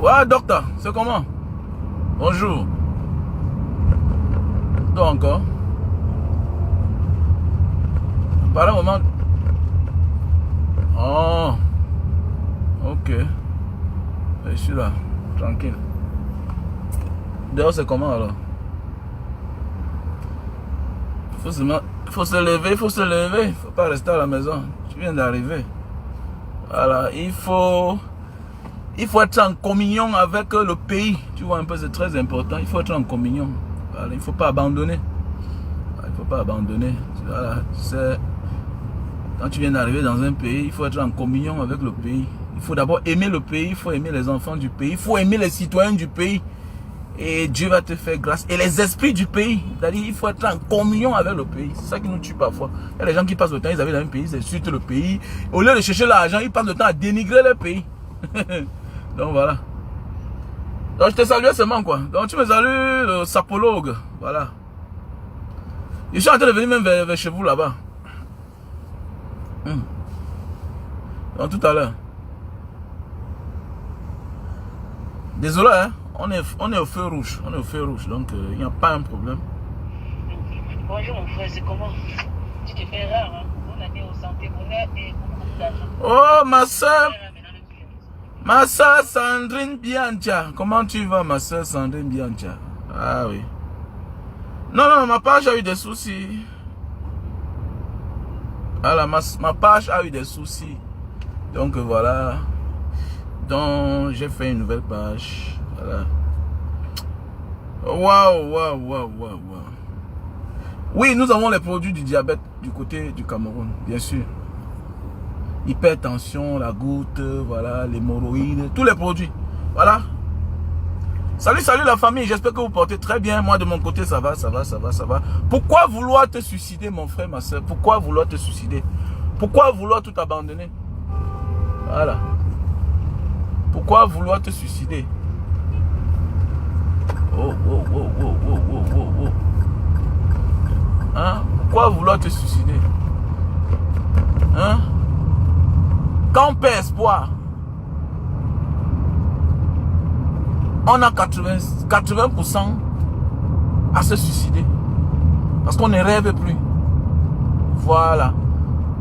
Ouais, docteur, c'est comment? Bonjour. Toi encore? Par un moment. Oh. Ok. Je suis là. Tranquille. Dehors, c'est comment alors? Faut se lever, faut se lever. Faut pas rester à la maison. Tu viens d'arriver. Voilà, il faut être en communion avec le pays. Tu vois un peu, c'est très important. Il faut être en communion. Voilà, il ne faut pas abandonner. Il ne faut pas abandonner. Voilà, quand tu viens d'arriver dans un pays, il faut être en communion avec le pays. Il faut d'abord aimer le pays, il faut aimer les enfants du pays, il faut aimer les citoyens du pays. Et Dieu va te faire grâce. Et les esprits du pays. C'est-à-dire il faut être en communion avec le pays. C'est ça qui nous tue parfois. Il y a des gens qui passent le temps, ils avaient dans un pays, ils insultent le pays. Au lieu de chercher l'argent, ils passent le temps à dénigrer le pays. Donc voilà. Donc je te salue seulement quoi. Donc tu me salues le sapologue. Voilà. Je suis en train de venir même vers chez vous là-bas. Donc tout à l'heure. Désolé hein. On est au feu rouge. On est au feu rouge. Donc il n'y a pas un problème. Bonjour mon frère, c'est comment? Tu te fais rare hein. Bonne année au santé, bonheur et beaucoup d'argent. Oh ma soeur. Ma soeur Sandrine Bianca. Comment tu vas ma soeur Sandrine Bianca? Ah oui. Non, ma page a eu des soucis. Voilà, ma page a eu des soucis. Donc voilà. Donc j'ai fait une nouvelle page. Voilà. Waouh. Oui, nous avons les produits du diabète du côté du Cameroun, bien sûr. Hypertension, la goutte, voilà, l'hémorroïde, tous les produits. Voilà. Salut la famille, j'espère que vous portez très bien. Moi de mon côté, ça va. Pourquoi vouloir te suicider, mon frère, ma soeur? Pourquoi vouloir te suicider? Pourquoi vouloir tout abandonner? Voilà. Pourquoi vouloir te suicider? Oh. Hein? Pourquoi vouloir te suicider? Hein? Quand on perd espoir, on a 80% à se suicider. Parce qu'on ne rêve plus. Voilà.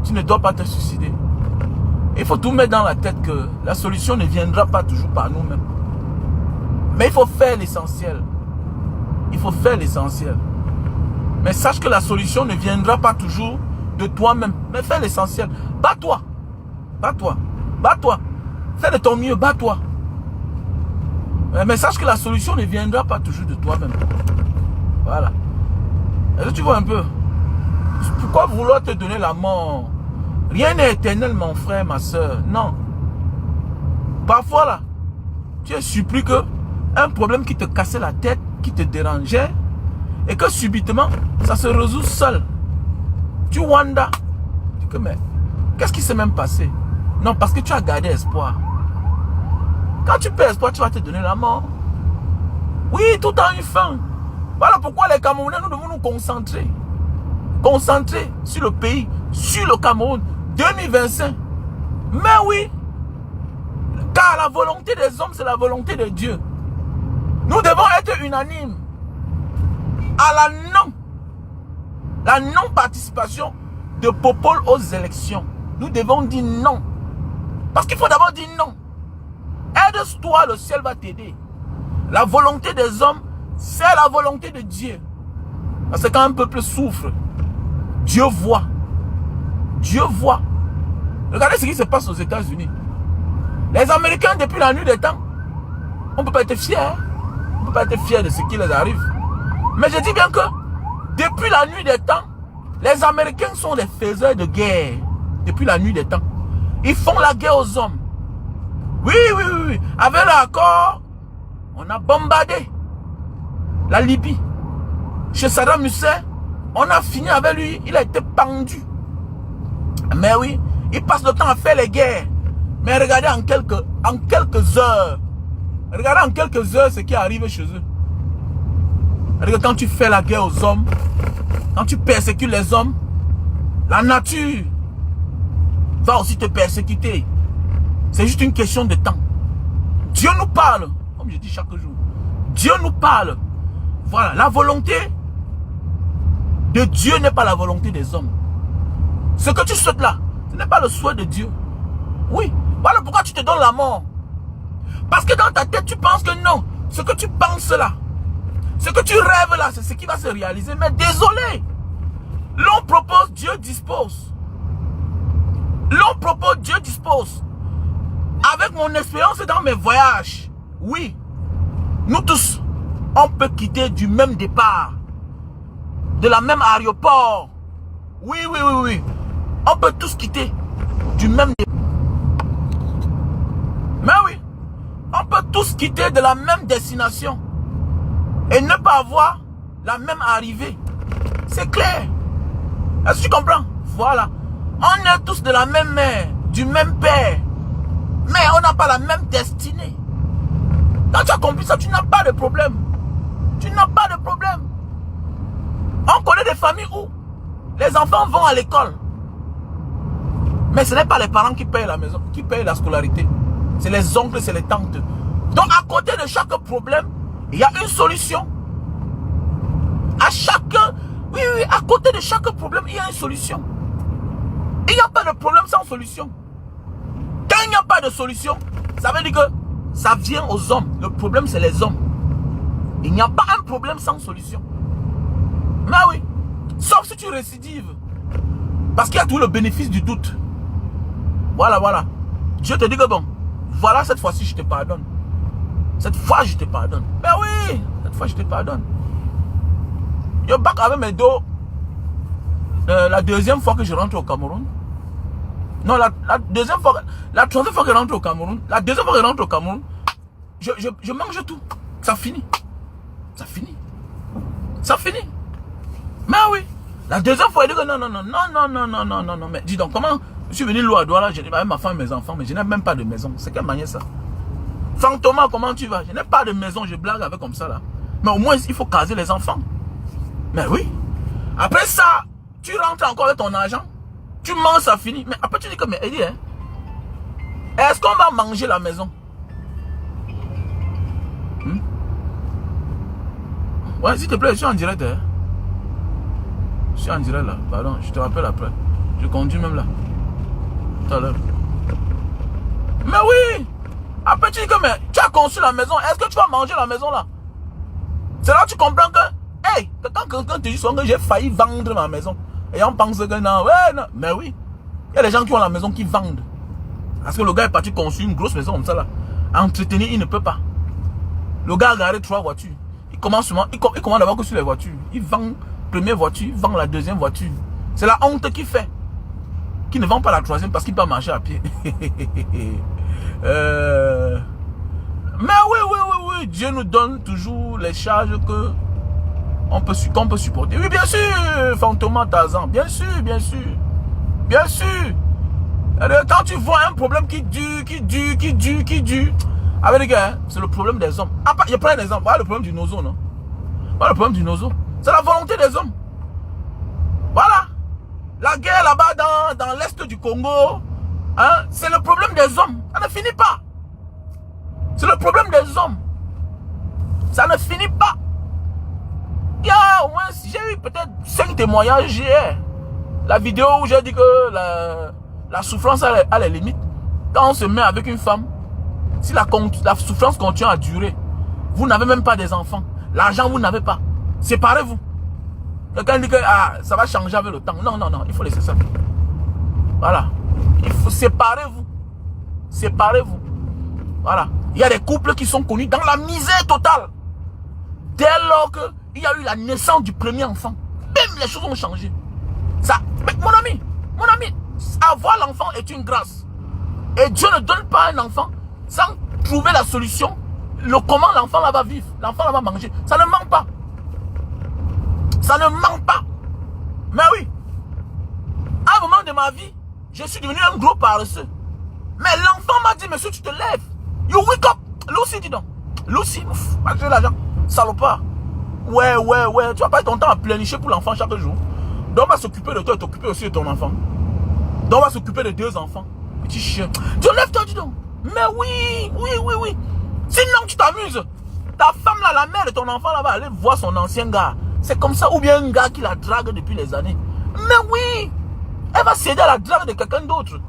Tu ne dois pas te suicider. Il faut tout mettre dans la tête que la solution ne viendra pas toujours par nous-mêmes. Mais il faut faire l'essentiel. Il faut faire l'essentiel. Mais sache que la solution ne viendra pas toujours de toi-même. Mais fais l'essentiel. Bats-toi. Fais de ton mieux, bats-toi. Mais sache que la solution ne viendra pas toujours de toi-même. Voilà. Est-ce que tu vois un peu? Pourquoi vouloir te donner la mort? Rien n'est éternel, mon frère, ma soeur. Non. Parfois, là, tu es surpris que un problème qui te cassait la tête, qui te dérangeait, et que subitement, ça se résout seul. Tu wonder. Tu dis que, mais, qu'est-ce qui s'est même passé? Non, parce que tu as gardé espoir. Quand tu perds espoir, tu vas te donner la mort. Oui, tout a une fin. Voilà pourquoi les Camerounais, nous devons nous concentrer. Concentrer sur le pays, sur le Cameroun, 2025. Mais oui, car la volonté des hommes, c'est la volonté de Dieu. Nous devons être unanimes à la non-participation de Popol aux élections. Nous devons dire non. Parce qu'il faut d'abord dire non. Aide-toi, le ciel va t'aider. La volonté des hommes, c'est la volonté de Dieu. Parce que quand un peuple souffre, Dieu voit. Dieu voit. Regardez ce qui se passe aux États-Unis. Les Américains, depuis la nuit des temps, on ne peut pas être fiers. On ne peut pas être fiers de ce qui les arrive. Mais je dis bien que, depuis la nuit des temps, les Américains sont des faiseurs de guerre. Depuis la nuit des temps. Ils font la guerre aux hommes. Oui. Avec l'accord, on a bombardé la Libye. Chez Saddam Hussein, on a fini avec lui. Il a été pendu. Mais oui, il passe le temps à faire les guerres. Mais regardez en quelques heures. Regardez en quelques heures ce qui arrive chez eux. Regardez quand tu fais la guerre aux hommes, quand tu persécutes les hommes, la nature va aussi te persécuter. C'est juste une question de temps. Dieu nous parle. Comme je dis chaque jour. Dieu nous parle. Voilà. La volonté de Dieu n'est pas la volonté des hommes. Ce que tu souhaites là, ce n'est pas le souhait de Dieu. Oui. Voilà pourquoi tu te donnes la mort. Parce que dans ta tête, tu penses que non. Ce que tu penses là, ce que tu rêves là, c'est ce qui va se réaliser. Mais désolé. L'on propose, Dieu dispose. L'on propose, Dieu dispose. Avec mon expérience dans mes voyages, oui, nous tous, on peut quitter du même départ, de la même aéroport. Oui, oui, oui, oui. On peut tous quitter du même départ. Mais oui, on peut tous quitter de la même destination et ne pas avoir la même arrivée. C'est clair. Est-ce que tu comprends? Voilà. On est tous de la même mère, du même père. Mais on n'a pas la même destinée. Quand tu as compris ça, tu n'as pas de problème. Tu n'as pas de problème. On connaît des familles où les enfants vont à l'école. Mais ce n'est pas les parents qui payent la maison, qui payent la scolarité. C'est les oncles, c'est les tantes. Donc à côté de chaque problème, il y a une solution. À chacun, oui, oui, à côté de chaque problème, il y a une solution. Il n'y a pas de problème sans solution. Quand il n'y a pas de solution, ça veut dire que ça vient aux hommes. Le problème, c'est les hommes. Il n'y a pas un problème sans solution. Mais oui, sauf si tu récidives. Parce qu'il y a tout le bénéfice du doute. Voilà, voilà. Dieu te dit que bon, voilà, cette fois-ci, je te pardonne. Cette fois, je te pardonne. Mais oui, cette fois, je te pardonne. Je bac avec mes dos. La deuxième fois que je rentre au Cameroun. Non, la deuxième fois, la troisième fois que je rentre au Cameroun. La deuxième fois que je rentre au Cameroun, je mange tout. Ça finit. Ça finit. Ça finit. Mais oui. La deuxième fois, il dit que non. Mais dis donc, comment je suis venu loin à Douala, j'ai dit avec ma femme et mes enfants, mais je n'ai même pas de maison. C'est quelle manière ça? Fantôme, comment tu vas? Je n'ai pas de maison, je blague avec comme ça là. Mais au moins, il faut caser les enfants. Mais oui. Après ça, tu rentres encore avec ton argent. Tu manges, ça finit. Mais après, tu dis que, mais Eddie, hein, est-ce qu'on va manger la maison? Ouais, s'il te plaît, je suis en direct. Hein. Je suis en direct là. Pardon, je te rappelle après. Je conduis même là. Tout à l'heure. Mais oui! Après, tu dis que, mais tu as conçu la maison. Est-ce que tu vas manger la maison là? C'est là que tu comprends que, hey, quand quelqu'un te dit souvent que j'ai failli vendre ma maison. Et on pense que non, ouais, non. Mais oui. Il y a des gens qui ont la maison qui vendent. Parce que le gars est parti construire une grosse maison comme ça là. À entretenir, il ne peut pas. Le gars a garé 3 voitures. Il commence d'abord que sur les voitures. Il vend première voiture, il vend la deuxième voiture. C'est la honte qu'il fait. Qui ne vend pas la troisième parce qu'il peut marcher à pied. Mais oui. Dieu nous donne toujours les charges que qu'on peut supporter. Oui, bien sûr, Fantôme Tarzan. Bien sûr. Quand tu vois un problème qui dure. Avec les gars, c'est le problème des hommes. Ah, je prends un exemple. Voilà le problème du nozo, non? Voilà le problème du nozo. C'est la volonté des hommes. Voilà. La guerre là-bas dans l'est du Congo, hein, c'est le problème des hommes. Ça ne finit pas. C'est le problème des hommes. Ça ne finit pas. Il y a au moins, j'ai eu peut-être 5 témoignages hier. La vidéo où j'ai dit que la souffrance a les limites. Quand on se met avec une femme, si la souffrance continue à durer, vous n'avez même pas des enfants. L'argent, vous n'avez pas. Séparez-vous. Quelqu'un dit que ça va changer avec le temps. Non, il faut laisser ça. Voilà. Il faut séparez-vous. Séparez-vous. Voilà. Il y a des couples qui sont connus dans la misère totale. Dès lors qu'il y a eu la naissance du premier enfant, même les choses ont changé. Ça, mais mon ami, avoir l'enfant est une grâce. Et Dieu ne donne pas un enfant sans trouver la solution. Comment l'enfant là va vivre, l'enfant là va manger. Ça ne manque pas. Ça ne manque pas. Mais oui. À un moment de ma vie, je suis devenu un gros paresseux. Mais l'enfant m'a dit, monsieur, tu te lèves. You wake up. Lucy, dis donc. Lucy, j'ai l'argent. Salopard. Ouais. Tu vas pas être ton temps à plénicher pour l'enfant chaque jour. Donc on va s'occuper de toi et t'occuper aussi de ton enfant. Donc on va s'occuper de 2 enfants. Petit chien. Tu lèves-toi, dis donc. Mais oui. Sinon, tu t'amuses. Ta femme là, la mère de ton enfant là, va aller voir son ancien gars. C'est comme ça. Ou bien un gars qui la drague depuis les années. Mais oui, elle va céder à la drague de quelqu'un d'autre.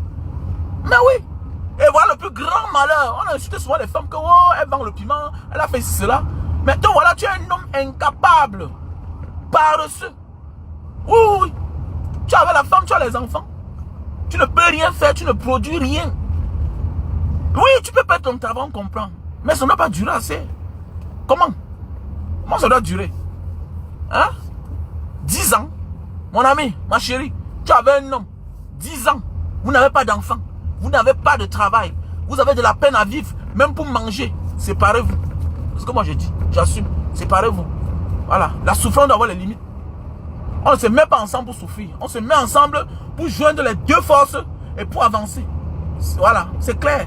Mais oui. Et voilà le plus grand malheur. On a insulté souvent les femmes que, oh, elle vend le piment, elle a fait cela. Mais toi, voilà, tu es un homme incapable. Paresseux. Oui, oui, oui. Tu as la femme, tu as les enfants. Tu ne peux rien faire, tu ne produis rien. Oui, tu peux perdre ton travail, on comprend. Mais ça ne doit pas durer assez. Comment? Comment ça doit durer? Hein? 10 ans. Mon ami, ma chérie, tu avais un homme. 10 ans. Vous n'avez pas d'enfant. Vous n'avez pas de travail. Vous avez de la peine à vivre. Même pour manger. Séparez-vous. C'est ce que moi j'ai dit. J'assume. Séparez-vous. Voilà. La souffrance doit avoir les limites. On ne se met pas ensemble pour souffrir. On se met ensemble pour joindre les deux forces et pour avancer. Voilà. C'est clair.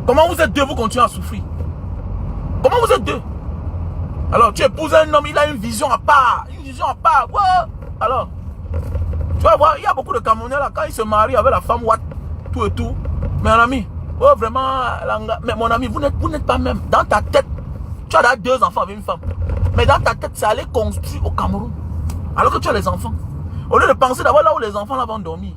Comment vous êtes deux, vous continuez à souffrir? Comment vous êtes deux? Alors, tu épouses un homme, il a une vision à part. Une vision à part. Ouais. Alors, tu vas voir, il y a beaucoup de Camerounais là, quand ils se marient avec la femme, what, tout et tout. Mais mon ami, oh vraiment, mais mon ami, vous n'êtes pas même. Dans ta tête, tu as 2 enfants avec une femme. Mais dans ta tête, c'est aller construire au Cameroun. Alors que tu as les enfants. Au lieu de penser d'abord là où les enfants là vont dormir.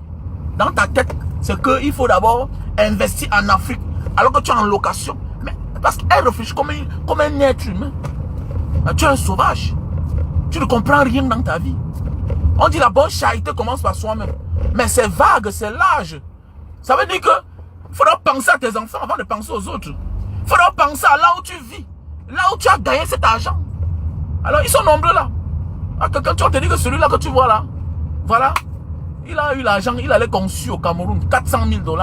Dans ta tête, c'est qu'il faut d'abord investir en Afrique. Alors que tu es en location. Mais parce qu'elle réfléchit comme un être humain. Tu es un sauvage. Tu ne comprends rien dans ta vie. On dit la bonne charité commence par soi-même. Mais c'est vague, c'est large. Ça veut dire que il faudra penser à tes enfants avant de penser aux autres. Il faudra penser à là où tu vis. Là où tu as gagné cet argent. Alors ils sont nombreux là. Quelqu'un, tu vas te dire que celui-là que tu vois là, voilà, il a eu l'argent, il allait construire au Cameroun 400 000 $.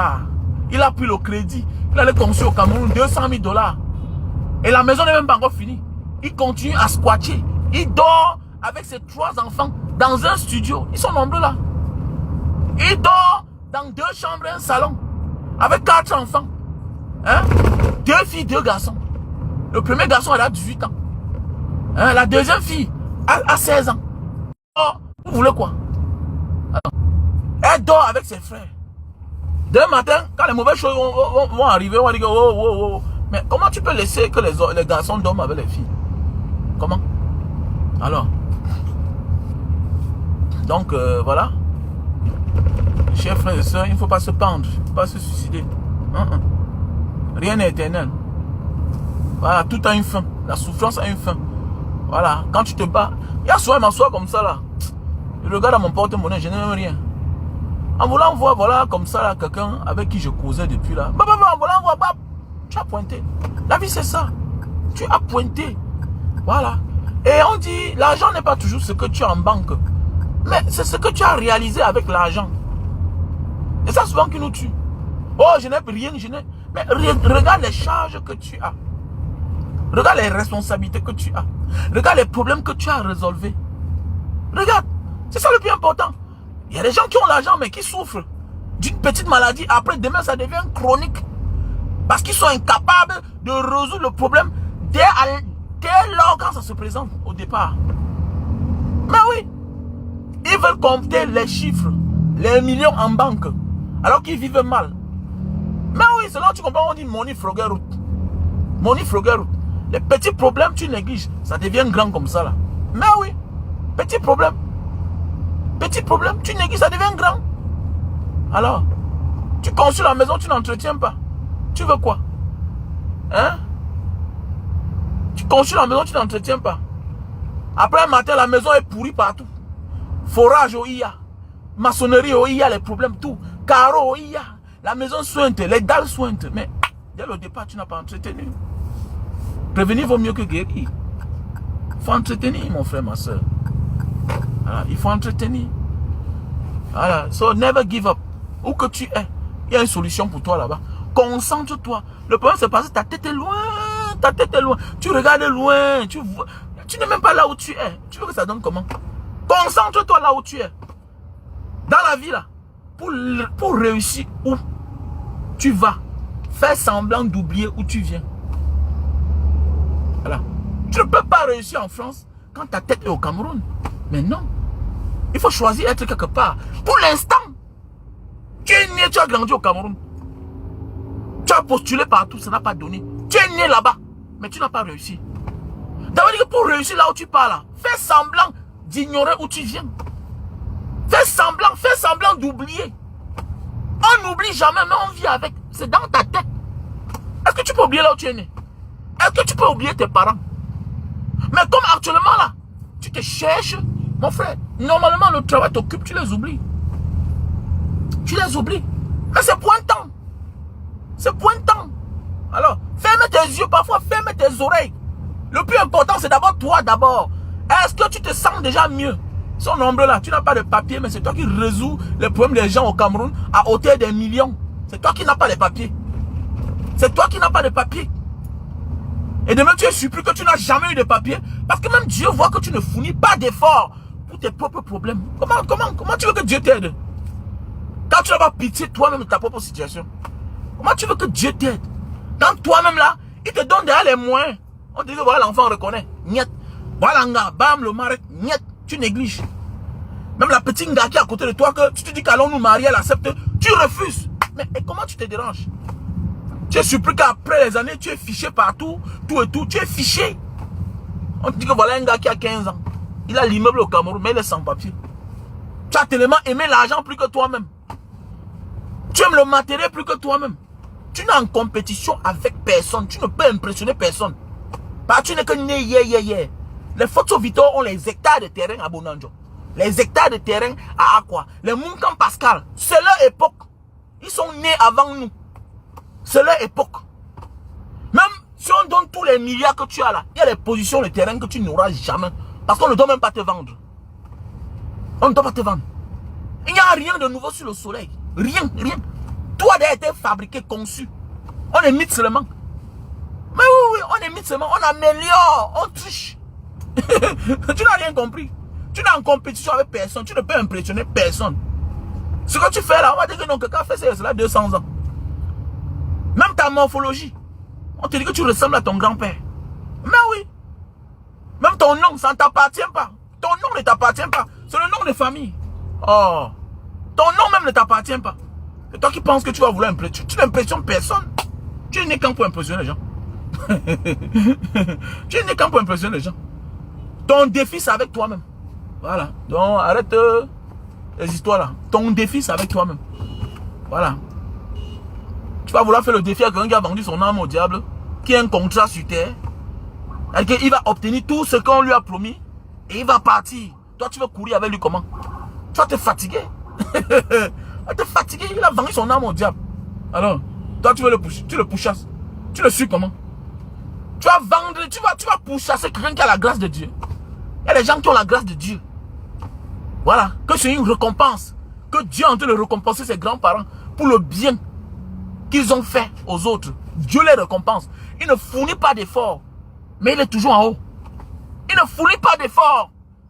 Il a pris le crédit, il allait construire au Cameroun 200 000 $. Et la maison n'est même pas encore finie. Il continue à squatter. Il dort avec ses 3 enfants dans un studio. Ils sont nombreux là. Il dort dans 2 chambres et un salon. Avec 4 enfants. Hein? 2 filles, 2 garçons. Le premier garçon, elle a 18 ans. Hein? La deuxième fille a 16 ans. Oh, vous voulez quoi? Elle dort avec ses frères. Demain matin, quand les mauvaises choses vont arriver, on va dire oh, oh, oh. Mais comment tu peux laisser que les garçons dorment avec les filles? Comment? Alors. Donc, voilà. Chers frères et sœurs, il ne faut pas se pendre. Il ne faut pas se suicider. Rien n'est éternel. Voilà, tout a une fin. La souffrance a une fin. Voilà, quand tu te bats. Il y a souvent, il m'assoit comme ça là. Je regarde à mon porte-monnaie, je n'aime rien. En voulant voir, voilà, comme ça là, quelqu'un avec qui je causais depuis là. En voulant voir, tu as pointé. La vie c'est ça. Tu as pointé. Voilà. Et on dit, l'argent n'est pas toujours ce que tu as en banque. Mais c'est ce que tu as réalisé avec l'argent. Et ça souvent qui nous tue. Oh, je n'ai rien, je n'ai... Mais regarde les charges que tu as. Regarde les responsabilités que tu as. Regarde les problèmes que tu as résolvés. Regarde, c'est ça le plus important. Il y a des gens qui ont l'argent mais qui souffrent d'une petite maladie. Après, demain, ça devient chronique. Parce qu'ils sont incapables de résoudre le problème dès lors quand ça se présente au départ. Mais oui, ils veulent compter les chiffres, les millions en banque, alors qu'ils vivent mal. Mais oui, c'est là que tu comprends, on dit money frugal. Money frugal. Les petits problèmes, tu négliges. Ça devient grand comme ça là. Mais oui, petit problème. Petit problème, tu négliges, ça devient grand. Alors, tu construis la maison, tu n'entretiens pas. Tu veux quoi? Hein? Tu construis la maison, tu n'entretiens pas. Après un matin, la maison est pourrie partout. Forage au IA. Maçonnerie au IA, les problèmes, tout. Carreau au IA. La maison sointe, les dalles sointent. Mais dès le départ, tu n'as pas entretenu. Prévenir vaut mieux que guérir. Il faut entretenir, mon frère, ma soeur. Voilà, il faut entretenir. Voilà. So never give up. Où que tu es, il y a une solution pour toi là-bas. Concentre-toi. Le problème, c'est parce que ta tête est loin. Ta tête est loin. Tu regardes loin. Tu n'es même pas là où tu es. Tu veux que ça donne comment? Concentre-toi là où tu es. Dans la vie là. Pour réussir où tu vas. Fais semblant d'oublier où tu viens. Voilà. Tu ne peux pas réussir en France quand ta tête est au Cameroun. Mais non. Il faut choisir être quelque part. Pour l'instant, tu es né, tu as grandi au Cameroun. Tu as postulé partout, ça n'a pas donné. Tu es né là-bas, mais tu n'as pas réussi. Ça veut dire que pour réussir là où tu pars là, fais semblant d'ignorer où tu viens. Fais semblant d'oublier. On n'oublie jamais, mais on vit avec. C'est dans ta tête. Est-ce que tu peux oublier là où tu es né? Est-ce que tu peux oublier tes parents? Mais comme actuellement là, tu te cherches, mon frère, normalement le travail t'occupe, tu les oublies. Tu les oublies. Mais c'est pour un temps. C'est pour un temps. Alors, ferme tes yeux, parfois ferme tes oreilles. Le plus important, c'est d'abord toi d'abord. Est-ce que tu te sens déjà mieux? Son nombre là, tu n'as pas de papier, mais c'est toi qui résous les problèmes des gens au Cameroun à hauteur des millions. C'est toi qui n'as pas de papier. C'est toi qui n'as pas de papier. Et demain, tu es surpris que tu n'as jamais eu de papier. Parce que même Dieu voit que tu ne fournis pas d'efforts pour tes propres problèmes. Comment tu veux que Dieu t'aide? Quand tu n'as pas pitié toi-même de ta propre situation. Comment tu veux que Dieu t'aide? Quand toi-même là, il te donne déjà les moyens. On te dit que voilà, l'enfant reconnaît. Niet. Voilà, nga, bam, le mari, niet. Tu négliges. Même la petite nga qui est à côté de toi, que tu te dis qu'allons nous marier, elle accepte. Tu refuses. Mais et comment tu te déranges? Tu es surpris qu'après les années, tu es fiché partout, tout et tout. Tu es fiché. On te dit que voilà un gars qui a 15 ans. Il a l'immeuble au Cameroun, mais il est sans papier. Tu as tellement aimé l'argent plus que toi-même. Tu aimes le matériel plus que toi-même. Tu n'es en compétition avec personne. Tu ne peux impressionner personne. Parce que tu n'es que né. Les Photo Victor ont les hectares de terrain à Bonanjo. Les hectares de terrain à Aqua. Les Mouncan Pascal. C'est leur époque. Ils sont nés avant nous. C'est leur époque. Même si on donne tous les milliards que tu as là, il y a les positions de terrain que tu n'auras jamais. Parce qu'on ne doit même pas te vendre. On ne doit pas te vendre. Il n'y a rien de nouveau sur le soleil. Rien. Tout a été fabriqué, conçu. On imite seulement. Mais oui, on imite seulement. On améliore, on triche. Tu n'as rien compris. Tu n'es en compétition avec personne. Tu ne peux impressionner personne. Ce que tu fais là, on va dire que non, quelqu'un a fait cela 200 ans. Même ta morphologie. On te dit que tu ressembles à ton grand-père. Mais oui. Même ton nom, ça ne t'appartient pas. Ton nom ne t'appartient pas. C'est le nom de famille. Oh. Ton nom même ne t'appartient pas. C'est toi qui penses que tu vas vouloir impressionner. Tu n'impressionnes personne. Tu es né quand pour impressionner les gens. Tu es né quand pour impressionner les gens. Ton défi, c'est avec toi-même. Voilà. Donc, arrête les histoires là. Ton défi, c'est avec toi-même. Voilà. Tu vas vouloir faire le défi à quelqu'un qui a vendu son âme au diable, qui a un contrat sur terre, et qu'il va obtenir tout ce qu'on lui a promis, et il va partir. Toi, tu vas courir avec lui comment? Tu vas te fatiguer. Tu vas te fatiguer. Il a vendu son âme au diable. Alors, toi, tu veux le pousser. Tu le pourchasses. Tu le suis comment? Tu vas vendre, tu vas pourchasser quelqu'un qui a la grâce de Dieu. Il y a des gens qui ont la grâce de Dieu. Voilà. Que c'est une récompense. Que Dieu est en train de récompenser ses grands-parents pour le bien qu'ils ont fait aux autres. Dieu les récompense. Il ne fournit pas d'efforts, mais il est toujours en haut. Il ne fournit pas d'efforts.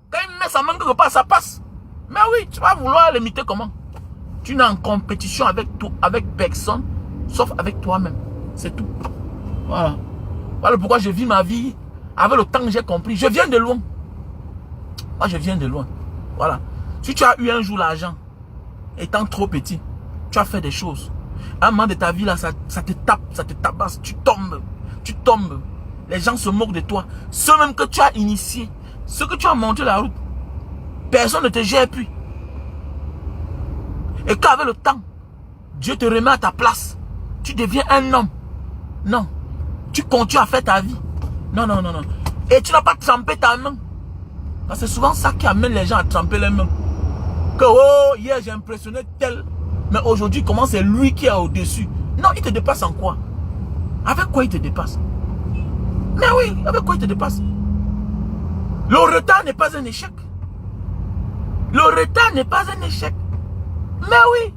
Quand il met sa main quelque part, ça passe. Mais oui, tu vas vouloir l'imiter comment? Tu n'es en compétition avec personne, sauf avec toi-même. C'est tout. Voilà. Voilà pourquoi je vis ma vie avec le temps que j'ai compris. Je viens de loin. Moi, je viens de loin. Voilà. Si tu as eu un jour l'argent, étant trop petit, tu as fait des choses. À un moment de ta vie, là, ça te tape, ça te tabasse. Tu tombes. Les gens se moquent de toi. Ceux même que tu as initiés, ceux que tu as monté la route, personne ne te gère plus. Et qu'avec le temps, Dieu te remet à ta place. Tu deviens un homme. Non. Tu continues à faire ta vie. Non. Et tu n'as pas trempé ta main. Parce que c'est souvent ça qui amène les gens à tremper les mains. Que oh, hier j'ai impressionné tel. Mais aujourd'hui, comment c'est lui qui est au-dessus? Non, il te dépasse en quoi? Avec quoi il te dépasse? Mais oui, avec quoi il te dépasse? Le retard n'est pas un échec. Le retard n'est pas un échec. Mais oui.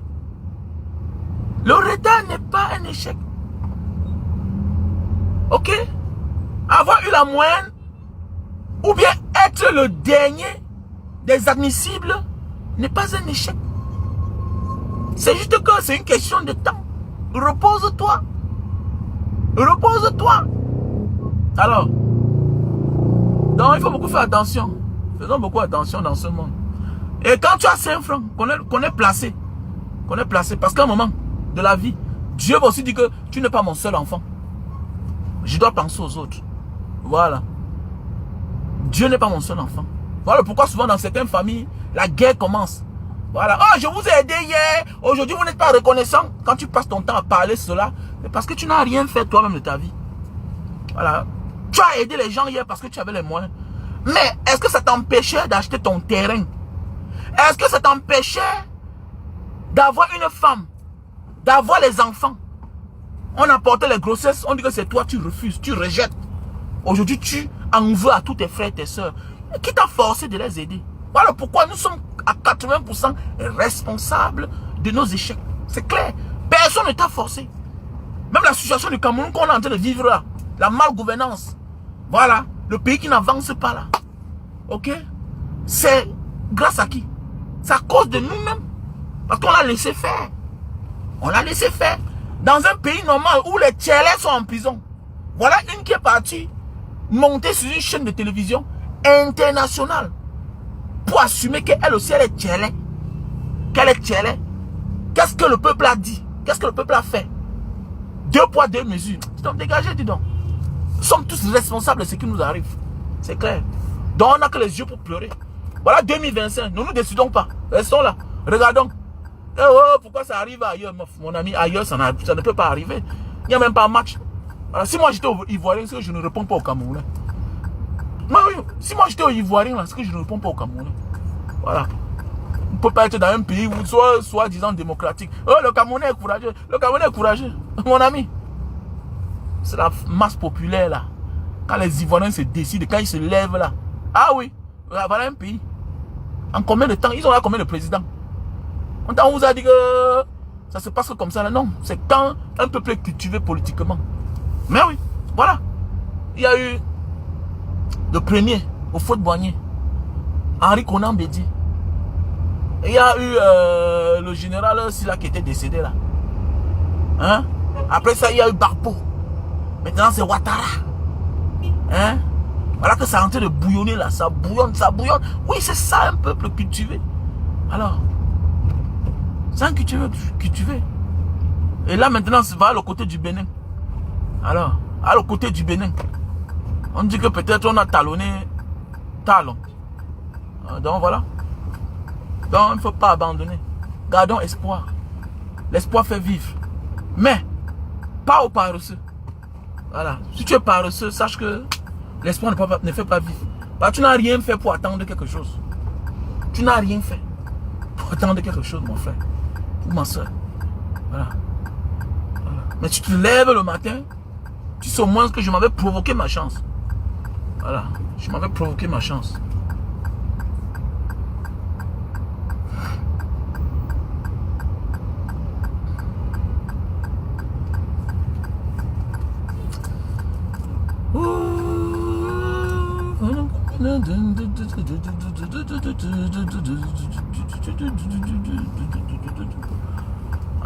Le retard n'est pas un échec. Ok? Avoir eu la moyenne, ou bien être le dernier des admissibles, n'est pas un échec. C'est juste que c'est une question de temps. Repose-toi. Repose-toi. Alors, donc il faut beaucoup faire attention. Faisons beaucoup attention dans ce monde. Et quand tu as 5 francs, qu'on est placé. Parce qu'à un moment de la vie, Dieu va aussi dire que tu n'es pas mon seul enfant. Je dois penser aux autres. Voilà. Dieu n'est pas mon seul enfant. Voilà pourquoi souvent dans certaines familles, la guerre commence. Voilà. Oh, je vous ai aidé hier. Aujourd'hui, vous n'êtes pas reconnaissant. Quand tu passes ton temps à parler cela, c'est parce que tu n'as rien fait toi-même de ta vie. Voilà. Tu as aidé les gens hier parce que tu avais les moyens. Mais est-ce que ça t'empêchait d'acheter ton terrain? Est-ce que ça t'empêchait d'avoir une femme, d'avoir les enfants? On apportait les grossesses, on dit que c'est toi, tu refuses, tu rejettes. Aujourd'hui, tu en veux à tous tes frères et tes soeurs. Qui t'a forcé de les aider? Voilà pourquoi nous sommes à 80% responsables de nos échecs. C'est clair. Personne ne t'a forcé. Même la situation du Cameroun qu'on est en train de vivre là, la malgouvernance, voilà, le pays qui n'avance pas là. Ok? C'est grâce à qui? C'est à cause de nous-mêmes. Parce qu'on l'a laissé faire. On l'a laissé faire. Dans un pays normal où les tchèlés sont en prison. Voilà une qui est partie monter sur une chaîne de télévision internationale pour assumer qu'elle aussi elle est tchèlée. Qu'elle est tchèlée. Qu'est-ce que le peuple a dit? Qu'est-ce que le peuple a fait? 2 poids, 2 mesures. Dis donc, dégagez, dis donc. Nous sommes tous responsables de ce qui nous arrive. C'est clair. Donc on n'a que les yeux pour pleurer. Voilà 2025. Nous ne décidons pas. Restons là. Regardons. Eh oh, pourquoi ça arrive ailleurs, mon ami? Ailleurs, ça ne peut pas arriver. Il n'y a même pas un match. Alors, si moi j'étais au Ivoirien, c'est que je ne réponds pas au Camerounais. Oui, si moi j'étais au Ivoirien, c'est que je ne réponds pas au Camerounais. Voilà. On ne peut pas être dans un pays où soit disant démocratique. Oh, le Camerounais est courageux. Le Camerounais est courageux. Mon ami. C'est la masse populaire là. Quand les Ivoiriens se décident, quand ils se lèvent là. Ah oui, voilà un pays. En combien de temps? Ils ont là combien de présidents? On vous a dit que ça se passe comme ça là. Non, c'est quand un peuple est cultivé politiquement. Mais oui, voilà. Il y a eu le premier au Fort-Boigny, Henri Konan Bédié. Il y a eu le général Silla qui était décédé là. Hein? Après ça, il y a eu Barpo. Maintenant, c'est Ouattara. Hein? Voilà que ça est en train de bouillonner là. Ça bouillonne, ça bouillonne. Oui, c'est ça un peuple cultivé. Alors, c'est un cultivé. Et là, maintenant, ça va à le côté du Bénin. Alors, à le côté du Bénin. On dit que peut-être on a talonné talon. Donc voilà. Donc il ne faut pas abandonner. Gardons espoir. L'espoir fait vivre. Mais, pas aux paresseux. Voilà. Si tu es paresseux, sache que l'espoir ne fait pas vivre. Parce que tu n'as rien fait pour attendre quelque chose. Tu n'as rien fait pour attendre quelque chose, mon frère. Ou ma soeur. Voilà. Voilà. Mais tu te lèves le matin, tu sais au moins que je m'avais provoqué ma chance. Voilà. Je m'avais provoqué ma chance.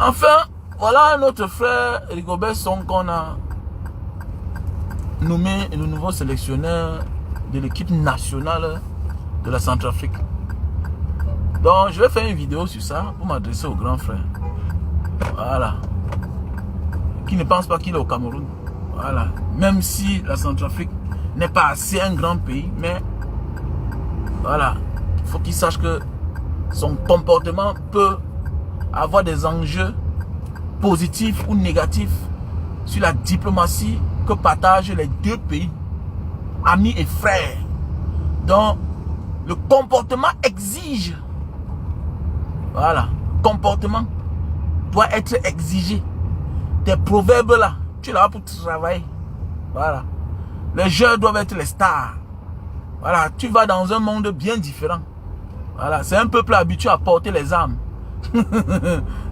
Enfin, voilà notre frère Rigobert Song qu'on a nommé le nouveau sélectionneur de l'équipe nationale de la Centrafrique. Donc, je vais faire une vidéo sur ça pour m'adresser au grand frère. Voilà. Qui ne pense pas qu'il est au Cameroun. Voilà. Même si la Centrafrique n'est pas assez un grand pays, mais voilà. Il faut qu'il sache que son comportement peut avoir des enjeux positifs ou négatifs sur la diplomatie que partagent les deux pays, amis et frères. Donc, le comportement exige. Voilà. Comportement doit être exigé. Tes proverbes là, tu es là pour travailler. Voilà. Les jeunes doivent être les stars. Voilà. Tu vas dans un monde bien différent. Voilà. C'est un peuple habitué à porter les armes.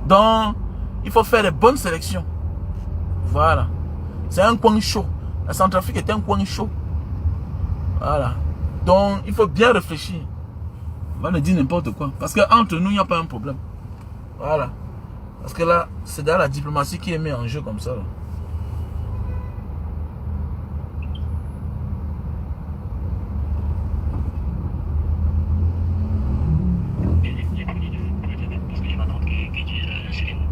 Donc, il faut faire des bonnes sélections. Voilà. C'est un coin chaud. La Centrafrique est un coin chaud. Voilà. Donc, il faut bien réfléchir. On va ne dire n'importe quoi. Parce qu'entre nous, il n'y a pas un problème. Voilà. Parce que là, c'est dans la diplomatie qui est mise en jeu comme ça. Là. Parce que j'ai ma tante qui utilise l'insuline.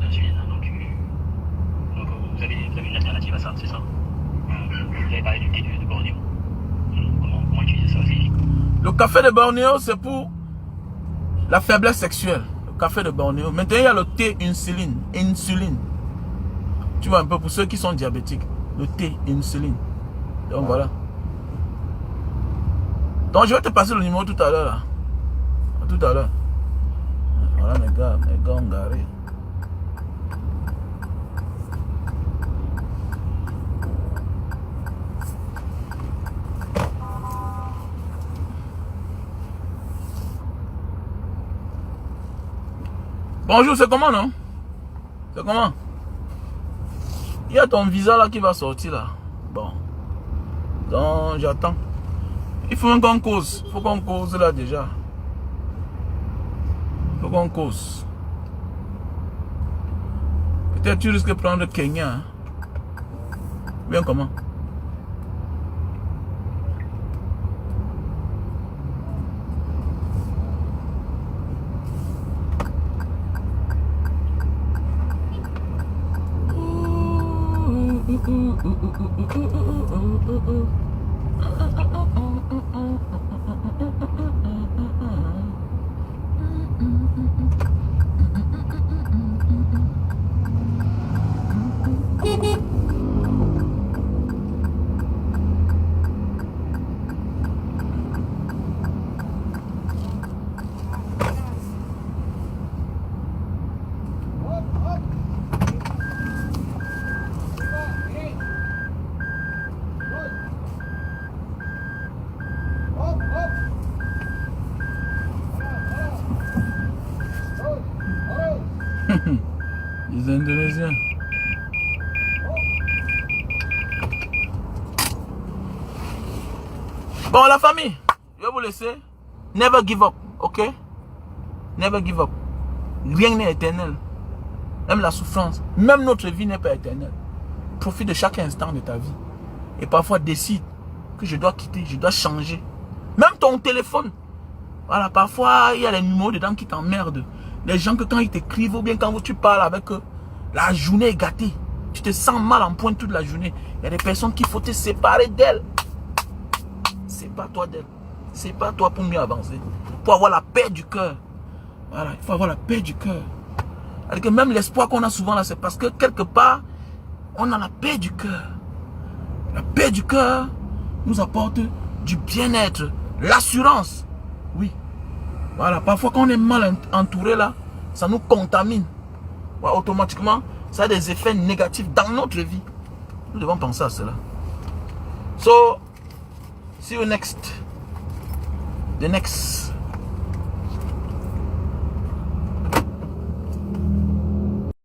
L'insuline, donc vous avez une alternative fait ça, c'est ça. Vous avez parlé du thé de Bornéo. Comment utiliser ça aussi? Le café de Bornéo, c'est pour la faiblesse sexuelle. Le café de Bornéo. Maintenant, il y a le thé insuline. Insuline. Tu vois un peu pour ceux qui sont diabétiques. Le thé insuline. Donc voilà. Donc je vais te passer le numéro tout à l'heure là. Tout à l'heure. Voilà mes gars ont garé. Bonjour, c'est comment non? C'est comment? Il y a ton visa là qui va sortir là. Bon. Donc j'attends. Il faut qu'on cause. Il faut qu'on cause là déjà. Il faut qu'on cause. Peut-être tu risques de prendre Kenya. Hein? Bien comment? Les Indonésiens. Bon, la famille, je vais vous laisser. Never give up, ok? Never give up. Rien n'est éternel. Même la souffrance, même notre vie n'est pas éternelle. Profite de chaque instant de ta vie. Et parfois décide que je dois quitter, je dois changer. Même ton téléphone. Voilà, parfois il y a les numéros dedans qui t'emmerdent. Les gens que quand ils t'écrivent ou bien quand tu parles avec eux, la journée est gâtée. Tu te sens mal en point toute la journée. Il y a des personnes qu'il faut te séparer d'elles. Sépare-toi d'elles. Sépare-toi pour mieux avancer. Pour avoir la paix du cœur. Voilà, il faut avoir la paix du cœur. Alors que même l'espoir qu'on a souvent là, c'est parce que quelque part, on a la paix du cœur. La paix du cœur nous apporte du bien-être, l'assurance. Oui. Voilà, parfois quand on est mal entouré là, ça nous contamine. Ouais, automatiquement, ça a des effets négatifs dans notre vie. Nous devons penser à cela. So, see you next. The next